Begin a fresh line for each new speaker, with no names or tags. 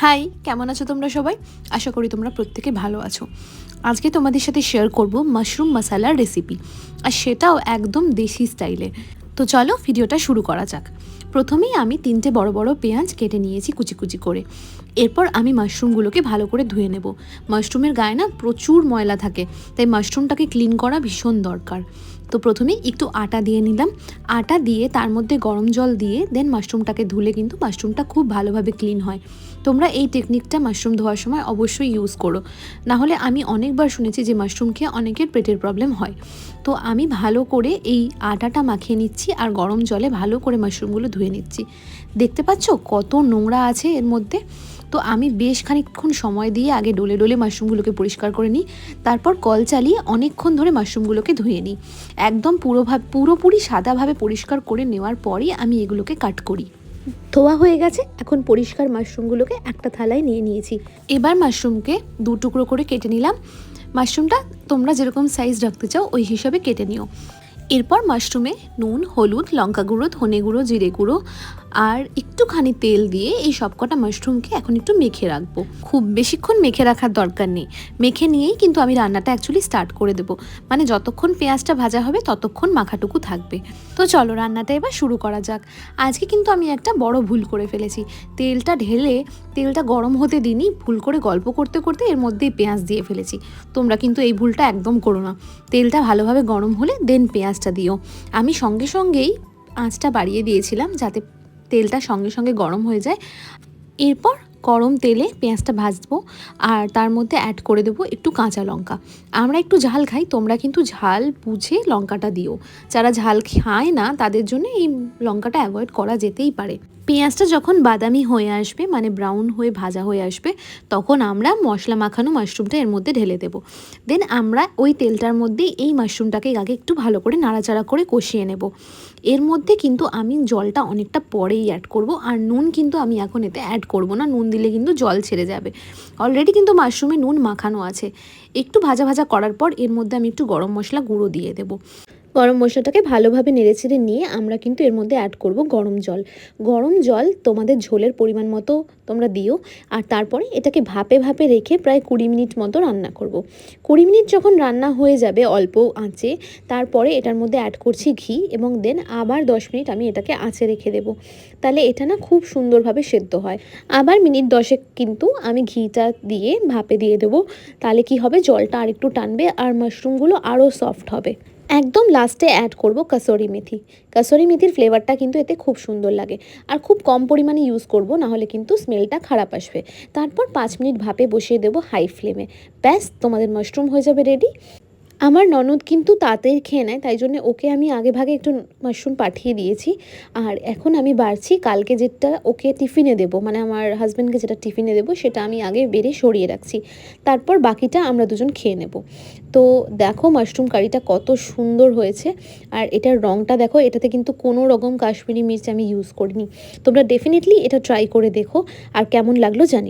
High, কেমন আছো তোমরা সবাই? আশা করি তোমরা প্রত্যেকে ভালো আছো। আজকে তোমাদের সাথে শেয়ার করব মাশরুম মশালার রেসিপি, আর সেটাও একদম দেশি স্টাইলে। তো চলো ভিডিওটা শুরু করা যাক। প্রথমেই আমি 3টে বড় বড় পেঁয়াজ কেটে নিয়েছি কুচি কুচি করে। এরপর আমি মাশরুমগুলোকে ভালো করে ধুয়ে নেব। মাশরুমের গায়ে না প্রচুর ময়লা থাকে, তাই মাশরুমটাকে ক্লিন করা ভীষণ দরকার। তো প্রথমে একটু আটা দিয়ে নিলাম। আটা দিয়ে তার মধ্যে গরম জল দিয়ে দেন মাশরুমটাকে ধুলে কিন্তু মাশরুমটা খুব ভালোভাবে ক্লিন হয়। তোমরা এই টেকনিকটা মাশরুম ধোয়ার সময় অবশ্যই ইউজ করো, নাহলে আমি অনেকবার শুনেছি যে মাশরুম খেয়ে অনেকের পেটের প্রবলেম হয়। তো আমি ভালো করে এই আটাটা মাখিয়ে নিচ্ছি আর গরম জলে ভালো করে মাশরুমগুলো ধুয়ে নিচ্ছি। দেখতে পাচ্ছ কত নোংরা আছে এর মধ্যে। তো আমি বেশ খানিকক্ষণ সময় দিয়ে আগে ডলে ডলে মাশরুমগুলোকে পরিষ্কার করে নিই, তারপর কল চালিয়ে অনেকক্ষণ ধরে মাশরুমগুলোকে ধুয়ে নিই। একদম পুরোপুরি সাদাভাবে পরিষ্কার করে নেওয়ার পরই আমি এগুলোকে কাট করি। ধোয়া হয়ে গেছে, এখন পরিষ্কার মাশরুমগুলোকে একটা থালায় নিয়ে নিয়েছি। এবার মাশরুমকে 2 টুকরো করে কেটে নিলাম। মাশরুমটা তোমরা যেরকম সাইজ রাখতে চাও ওই হিসাবে কেটে নিও। এরপর মাশরুমে নুন, হলুদ, লঙ্কা গুঁড়ো, ধনে গুঁড়ো, জিরে গুঁড়ো আর একটুখানি তেল দিয়ে এই সবকটা মাশরুমকে এখন একটু মেখে রাখবো। খুব বেশিক্ষণ মেখে রাখার দরকার নেই, মেখে নিয়েই কিন্তু আমি রান্নাটা অ্যাকচুয়ালি স্টার্ট করে দেবো। মানে যতক্ষণ পেঁয়াজটা ভাজা হবে ততক্ষণ মাখাটুকু থাকবে। তো চলো রান্নাটা এবার শুরু করা যাক। আজকে কিন্তু আমি একটা বড় ভুল করে ফেলেছি। তেলটা ঢেলে তেলটা গরম হতে দিইনি, ভুল করে গল্প করতে করতে এর মধ্যেই পেঁয়াজ দিয়ে ফেলেছি। তোমরা কিন্তু এই ভুলটা একদম করো না। তেলটা ভালোভাবে গরম হলে দেন পেঁয়াজটা দিও। আমি সঙ্গে সঙ্গেই আঁচটা বাড়িয়ে দিয়েছিলাম যাতে তেলটা সঙ্গে সঙ্গে গরম হয়ে যায়। এরপর গরম তেলে পেঁয়াজটা ভাজবো আর তার মধ্যে অ্যাড করে দেবো একটু কাঁচা লঙ্কা। আমরা একটু ঝাল খাই, তোমরা কিন্তু ঝাল বুঝে লঙ্কাটা দিও। যারা ঝাল খায় না তাদের জন্য এই লঙ্কাটা অ্যাভয়েড করা যেতেই পারে। পেঁয়াজটা যখন বাদামি হয়ে আসবে, মানে ব্রাউন হয়ে ভাজা হয়ে আসবে, তখন আমরা মশলা মাখানো মাশরুমটা এর মধ্যে ঢেলে দেবো। দেন আমরা ওই তেলটার মধ্যে এই মাশরুমটাকে আগে একটু ভালো করে নাড়াচাড়া করে কষিয়ে নেব। এর মধ্যে কিন্তু আমি জলটা অনেকটা পরেই অ্যাড করব, আর নুন কিন্তু আমি এখন এতে অ্যাড করব না। নুন দিলে কিন্তু জল ছেড়ে যাবে। অলরেডি কিন্তু মাশরুমে নুন মাখানো আছে। একটু ভাজা ভাজা করার পর এর মধ্যে আমি একটু গরম মশলা গুঁড়ো দিয়ে দেবো। গরম মশলাটাকে ভালোভাবে নেড়েচেড়ে নিয়ে আমরা কিন্তু এর মধ্যে অ্যাড করব গরম জল। গরম জল তোমাদের ঝোলের পরিমাণ মতো তোমরা দিও। আর তারপরে এটাকে ভাপে ভাপে রেখে প্রায় 20 মিনিট মতো রান্না করব। 20 মিনিট যখন রান্না হয়ে যাবে অল্প আঁচে, তারপরে এটার মধ্যে অ্যাড করছি ঘি এবং দেন আবার 10 মিনিট আমি এটাকে আঁচে রেখে দেবো। তাহলে এটা না খুব সুন্দরভাবে সেদ্ধ হয়। আবার মিনিট 10 কিন্তু আমি ঘিটা দিয়ে ভাপে দিয়ে দেবো। তাহলে কি হবে, জলটা আর একটু টানবে আর মাশরুমগুলো আরও সফট হবে। একদম লাস্টে অ্যাড করব কাসুরি মেথি। কাসুরি মেথির ফ্লেভারটা কিন্তু এতে খুব সুন্দর লাগে, আর খুব কম পরিমাণে ইউজ করব, নাহলে কিন্তু স্মেলটা খারাপ আসবে। তারপর 5 মিনিট ভাপে বসিয়ে দেবো হাই ফ্লেমে। ব্যাস, তোমাদের মাশরুম হয়ে যাবে রেডি। আমার ননদ কিন্তু তাড়াতাড়ি খেয়ে নেয়, তাই জন্য ওকে আমি আগে ভাগে একটু মাশরুম পাঠিয়ে দিয়েছি। আর এখন আমি বাড়ছি কালকে যেটা ওকে টিফিনে দেবো, মানে আমার হাজব্যান্ডকে যেটা টিফিনে দেবো সেটা আমি আগে বেড়ে সরিয়ে রাখছি। তারপর বাকিটা আমরা দুজন খেয়ে নেব। তো দেখো মাশরুম কারিটা কত সুন্দর হয়েছে। আর এটার রঙটা দেখো, এটাতে কিন্তু কোনো রকম কাশ্মীরি মির্চ আমি ইউজ করিনি। তোমরা ডেফিনেটলি এটা ট্রাই করে দেখো আর কেমন লাগলো জানিও।